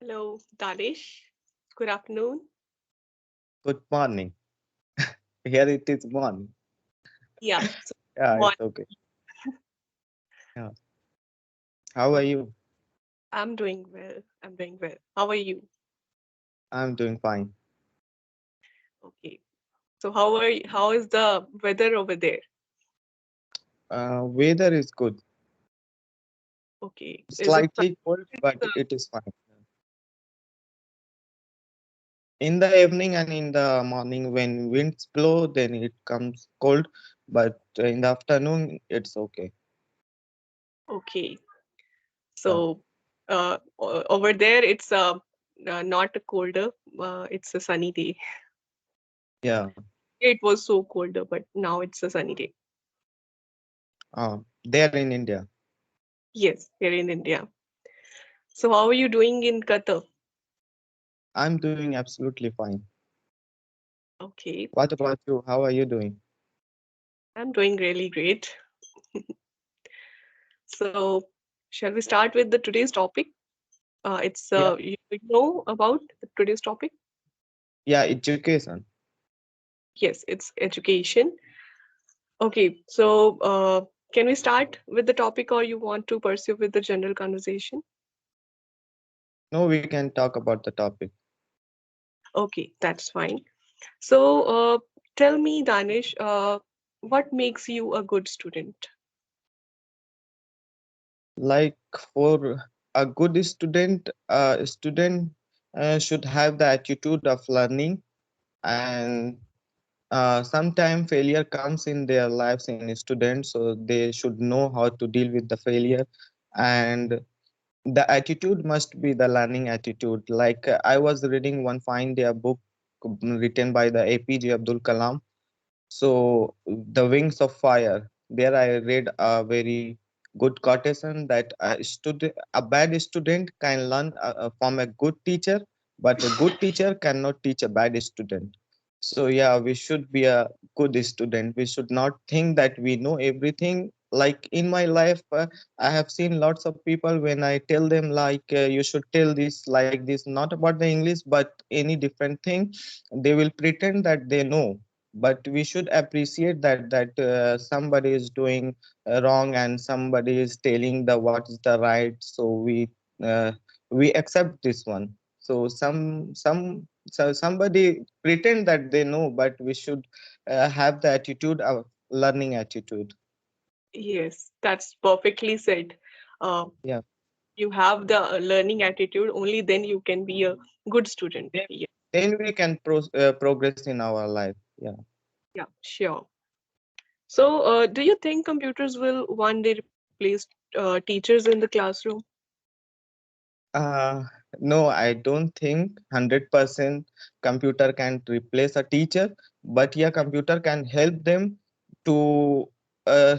Hello, Danish. Good afternoon. Good morning. Here it is morning. Yeah, so Yeah, one. it's okay. Yeah. How are Okay, you? I'm doing well. I'm doing well. How are you? I'm doing fine. Okay. So how is the weather over there? Weather is good. Okay. Is it Slightly cold, but it is fine. In the okay? evening and in the morning, when winds blow, then it comes cold. But in the afternoon, it's okay. Okay. Yeah. So over there it's not a colder. It's a sunny day. Yeah. It was so colder, but now it's a sunny day. There in India, Yes, here in India. So how are you doing in Qatar? I'm doing absolutely fine. Okay, What about you? How are you doing? I'm doing really great. So, shall we start with the today's topic? It's Yeah. you know about the today's topic? Yeah, education. Yes, it's education. Okay, so can we start with the topic, or you want to pursue with the general conversation? No, we can talk about the topic. Okay, that's fine. So, tell me, Danish, what makes you a good student? Like for a good student, a student should have the attitude of learning, and sometimes failure comes in their lives in students, so they should know how to deal with the failure. And the attitude must be the learning attitude. Like I was reading one fine day a book written by the APJ Abdul Kalam. So the wings of fire. There I read a very good quotation that a bad student can learn from a good teacher, but a good teacher cannot teach a bad student. So yeah, we should be a good student. We should not think that we know everything. Like in my life, I have seen lots of people when I tell them like you should tell this like this, not about the English, but any different thing, they will pretend that they know. But we should appreciate that somebody is doing wrong and somebody is telling the what is the right, so uh, we accept this one. So somebody pretend that they know, but we should have the attitude of learning attitude. Yes, that's perfectly said. Uh, Yeah, you have the learning attitude, only then you can be a good student. then, Yeah, then we can progress in our life. Yeah. yeah, sure. So, do you think computers will one day replace teachers in the classroom? Uh, no, I don't think 100% computer can replace a teacher, but yeah, computer can help them to uh,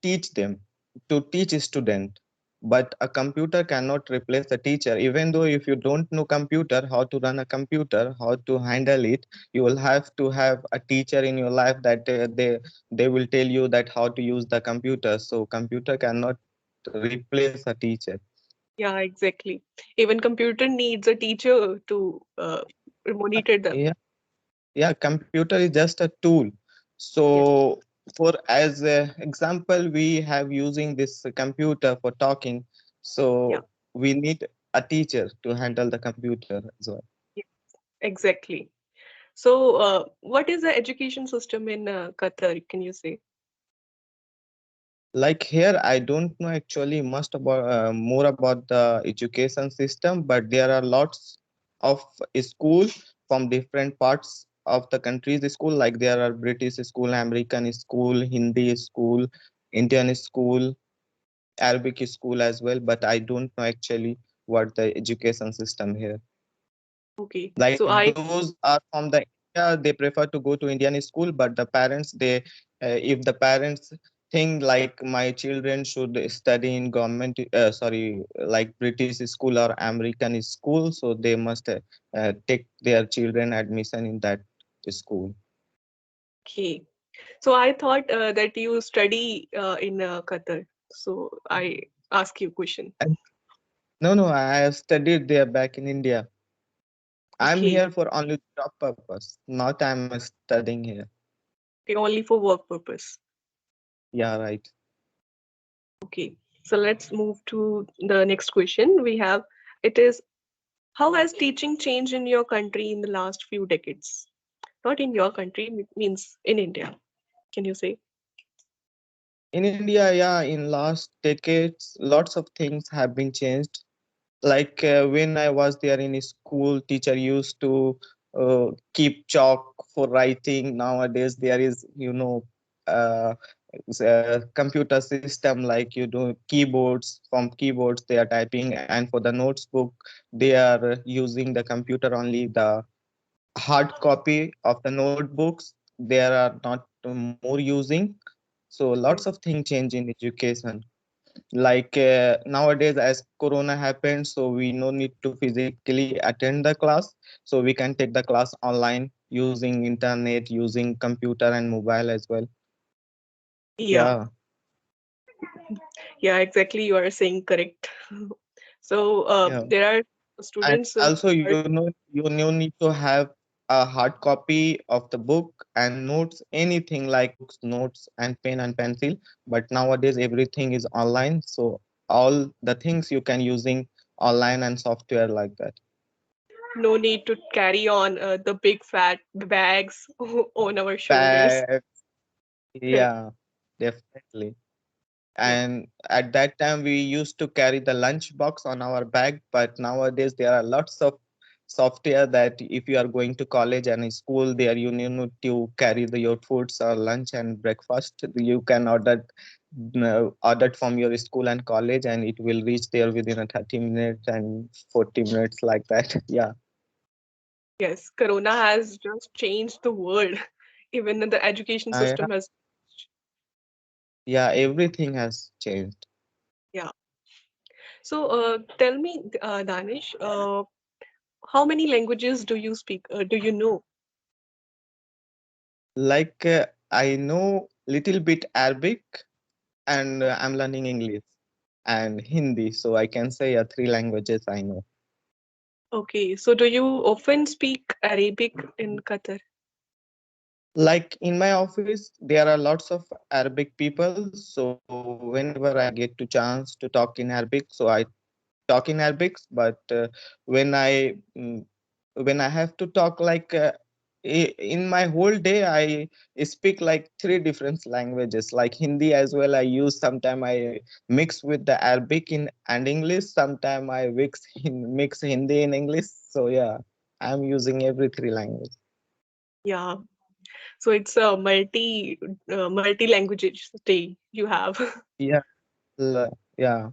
teach them, to teach a student. But a computer cannot replace a teacher. Even though if you don't know computer, how to run a computer, how to handle it, you will have to have a teacher in your life that they will tell you that how to use the computer. So computer cannot replace a teacher. Yeah, exactly. Even computer needs a teacher to monitor them. Yeah, yeah, computer is just a tool. Yes. So for as a example, we have using this computer for talking. Yeah. So we need a teacher to handle the computer as well. Yes. Exactly. So, what is the education system in Qatar? Can you say? Like here, I don't know actually much about more about the education system, but there are lots of school from different parts of the country's school. Like there are British school, American school, Hindi school, Indian school, Arabic school as well, but I don't know actually what the education system here. Okay. Like So I those are from the India, they prefer to go to Indian school, but the parents if the parents think like my children should study in government, sorry, like British school or American school, so they must take their children admission in that school. okay. So I thought that you study in Qatar. So I ask you question. No, no, I have studied there back in India. I'm Okay, here for only job purpose. Not I'm studying here. okay, only for work purpose. Yeah, right. Okay, so let's move to the next question we have. It is, how has teaching changed in your country in the last few decades? Not in your country, it means in India. Can you say? In India, yeah, in last decades, lots of things have been changed. Like when I was there in school, teacher used to keep chalk for writing. Nowadays, there is, uh, computer system like you do keyboards. From keyboards, they are typing, and for the notes book, they are using the computer only. The hard copy of the notebooks, they are not more using. So lots Yes. of things change in education. Like nowadays, as corona happened, so we no need to physically attend the class, so we can take the class online using internet, using computer and mobile as well. Yeah, Yeah, yeah, exactly. You are saying correct. So yeah. there are And students also, who are, you no need to have a hard copy of the book and notes, anything like books, notes, and pen and pencil. But nowadays, everything is online, so all the things you can using online and software like that. no need to carry on the big fat bags on our shoulders. Bag, yeah, definitely. Yeah. And at that time, we used to carry the lunch box on our bag, but nowadays there are lots of software that if you are going to college and in school, there you need to carry your foods or lunch and breakfast. You can order it from your school and college, and it will reach there within a 30 minutes and 40 minutes like that. Yeah, Yes, Corona has just changed the world. Even the education I, system has. yeah, everything has changed. Yeah. So tell me, Danish, how many languages do you speak? Do you know? Like I know little bit Arabic, and I'm learning English and Hindi, so I can say three languages I know. Okay, so do you often speak Arabic in Qatar? Like in my office, there are lots of Arabic people, so whenever I get to chance to talk in Arabic, so I talk in Arabic. But when I have to talk like in my whole day, I speak like three different languages, like Hindi as well. I use sometime I mix with the Arabic in and English. Sometime I mix Hindi in English. So yeah, I'm using every three language. Yeah. So it's a multi language stay you have. Yeah, yeah.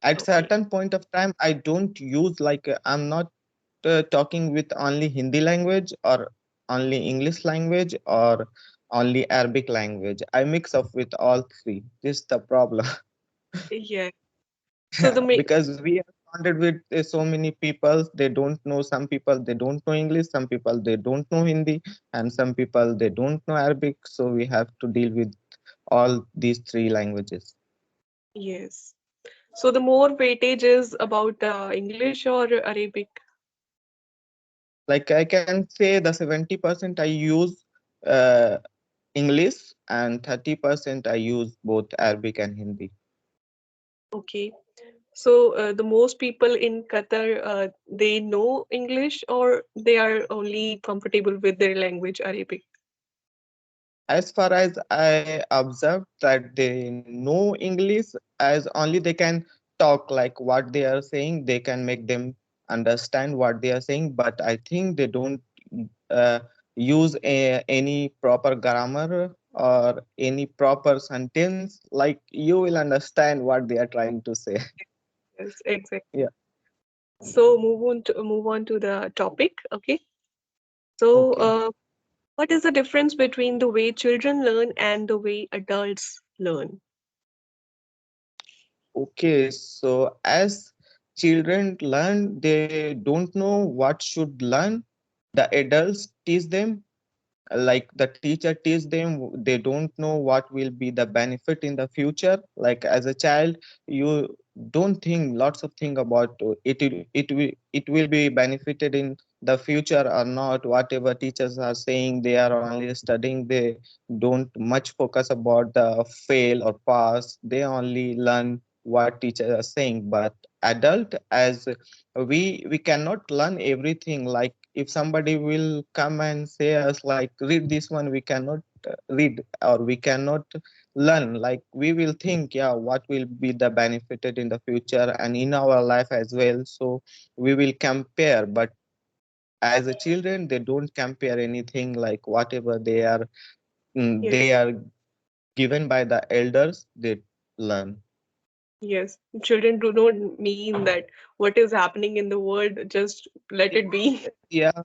At Okay. certain point of time, I don't use like I'm not talking with only Hindi language or only English language or only Arabic language. I mix up with all three. This is the problem. Yeah. So Because we are surrounded with so many people. They don't know, some people they don't know English, some people they don't know Hindi, and some people they don't know Arabic. So we have to deal with all these three languages. yes. So the more weightage is about English or Arabic. Like I can say the 70% I use uh, English, and 30% I use both Arabic and Hindi. Okay. So the most people in Qatar, they know English or they are only comfortable with their language, Arabic. As far as I observed that they know English, as only they can talk like what they are saying, they can make them understand what they are saying, but I think they don't uh, use any proper grammar or any proper sentence. Like you will understand what they are trying to say. Yes, exactly. Yeah. So move on to the topic. Okay. So Okay. what is the difference between the way children learn and the way adults learn? Okay, so as children learn, they don't know what should learn. The adults teach them, like the teacher teach them. They don't know what will be the benefit in the future. Like as a child, you don't think lots of thing about it will be benefited in the future or not. Whatever teachers are saying, they are only studying, they don't much focus about the fail or pass, they only learn what teachers are saying. But adult, as we cannot learn everything. Like if somebody will come and say us like read this one, we cannot read, or we cannot learn. Like we will think, yeah, what will be the benefited in the future and in our life as well. So we will compare. But as a children, they don't compare anything. Like whatever Yes, they are given by the elders, they learn. yes. Children do not mean that what is happening in the world, just let it be. Yeah,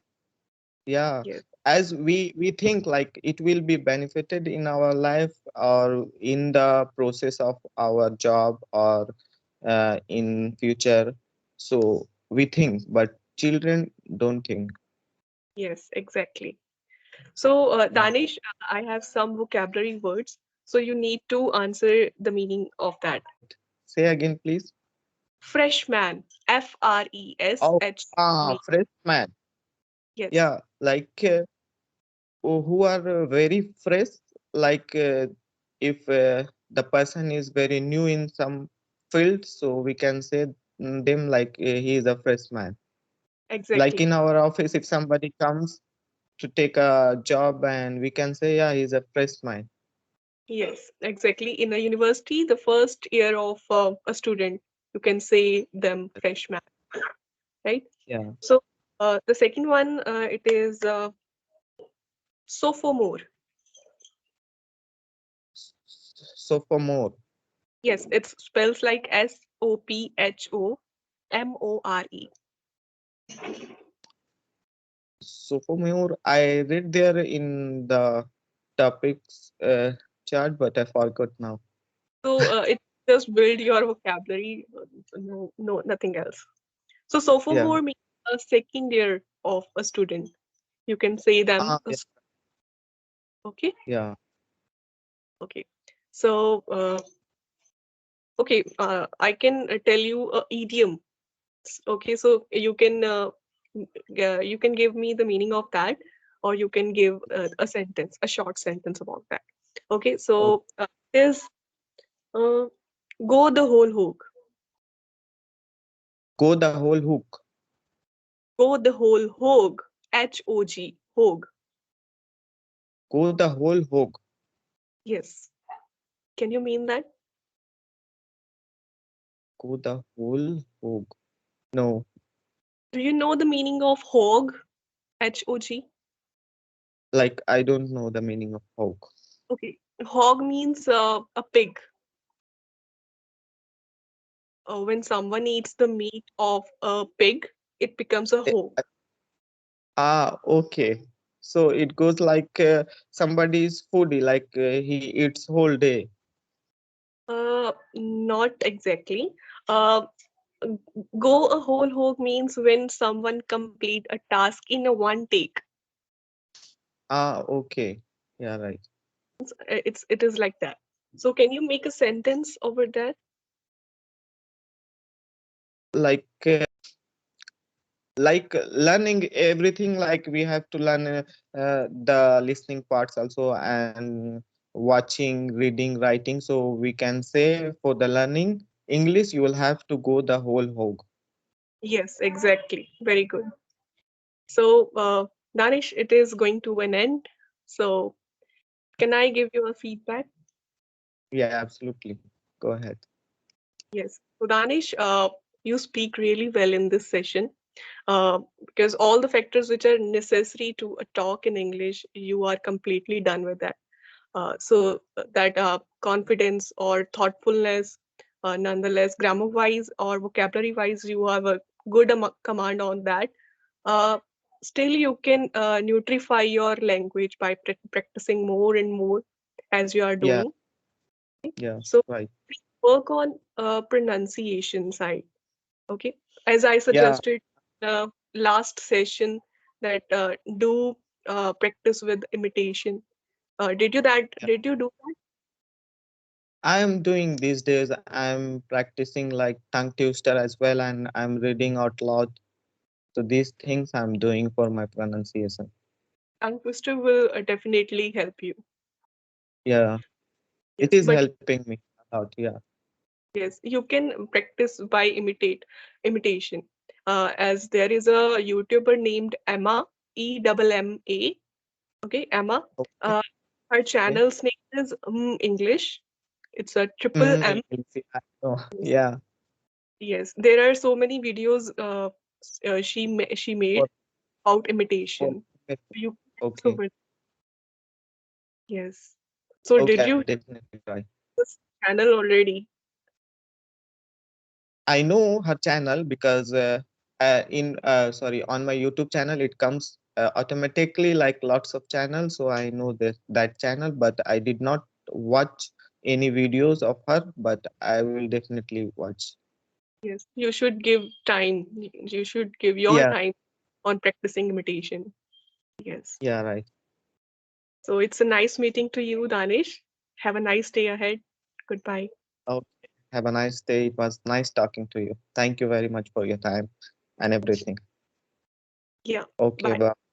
yeah. Yes, As we think like it will be benefited in our life or in the process of our job or in future. So we think, but children don't think. yes, exactly. So, Yeah. Danish, I have some vocabulary words. So you need to answer the meaning of that. Say again, please. Freshman, Oh, Freshman. freshman. Yes, Yeah, like who are very fresh. Like if the person is very new in some field, so we can say them like he is a freshman. Like exactly. in our office, if somebody comes to take a job, and we can say, yeah, he's a freshman. Yes, exactly. In a university, the first year of a student, you can say them freshman, right? Yeah. So the second one, it is sophomore. So for more, Yes, it spells like Sophomore. so for more, I read there in the topics chart, but I forgot now. So it just build your vocabulary. No, no, nothing else. So Yeah. sophomore means a second year of a student. You can say them. Yeah. Okay, Yeah. okay. So okay, I can tell you a idiom. Okay, so you can give me the meaning of that, or you can give a sentence, a short sentence about that. Okay, Oh, so is uh, go the whole hog. go the whole hook. Go the whole hog. Hog. Hog. Go the whole hog. Yes. Can you mean that? Go the whole hog. No, Do you know the meaning of hog? Hog. like I don't know the meaning of hog. Okay. Hog means a pig. When someone eats the meat of a pig, it becomes a Eh, hog. Okay. So it goes like somebody's foodie, like he eats whole day. Not exactly. Uh, go a whole hog means when someone complete a task in a one take. Okay. Yeah, right. It is like that. So can you make a sentence over there? Like learning everything, like we have to learn the listening parts also, and watching, reading, writing. So we can say for the learning English, you will have to go the whole hog. Yes, exactly. Very good. So, Danish, it is going to an end. So, can I give you a feedback? Yeah, absolutely. Go ahead. Yes. So, Danish, you speak really well in this session because all the factors which are necessary to talk in English, you are completely done with that. That confidence or thoughtfulness, nonetheless, grammar wise or vocabulary wise, you have a good command on that. Uh, Still, you can nutrify your language by practicing more and more as you are Yeah, doing. yeah, So, right. work on pronunciation side. Okay, as I Yeah, suggested last session that do practice with imitation. Did you yeah. Did you do that? I am doing these days. I'm practicing like tongue twister as well, and I'm reading out loud. So these things I'm doing for my pronunciation. Tongue twister will definitely help you. Yeah, it Yes, is but helping me a lot. Yeah. yes, you can practice by imitation. As there is a YouTuber named Emma, EMMA. Okay, Emma. Okay. Uh, her Okay. channel's name is English. It's a triple M. I know. Yeah. Yes, there are so many videos she made For, about for imitation. You so okay. with yes. So Okay, did I will you definitely try. this channel already? I know her channel because in sorry, on my YouTube channel it comes automatically like lots of channels, so I know that channel, but I did not watch any videos of her, but I will definitely watch. Yes, you should give time. You should give your Yeah, time on practicing imitation. Yes. yeah, right. So it's a nice meeting to you, Danish. Have a nice day ahead. Goodbye. Okay. Have a nice day. It was nice talking to you. Thank you very much for your time and everything. Yeah. Okay, Bye. bye.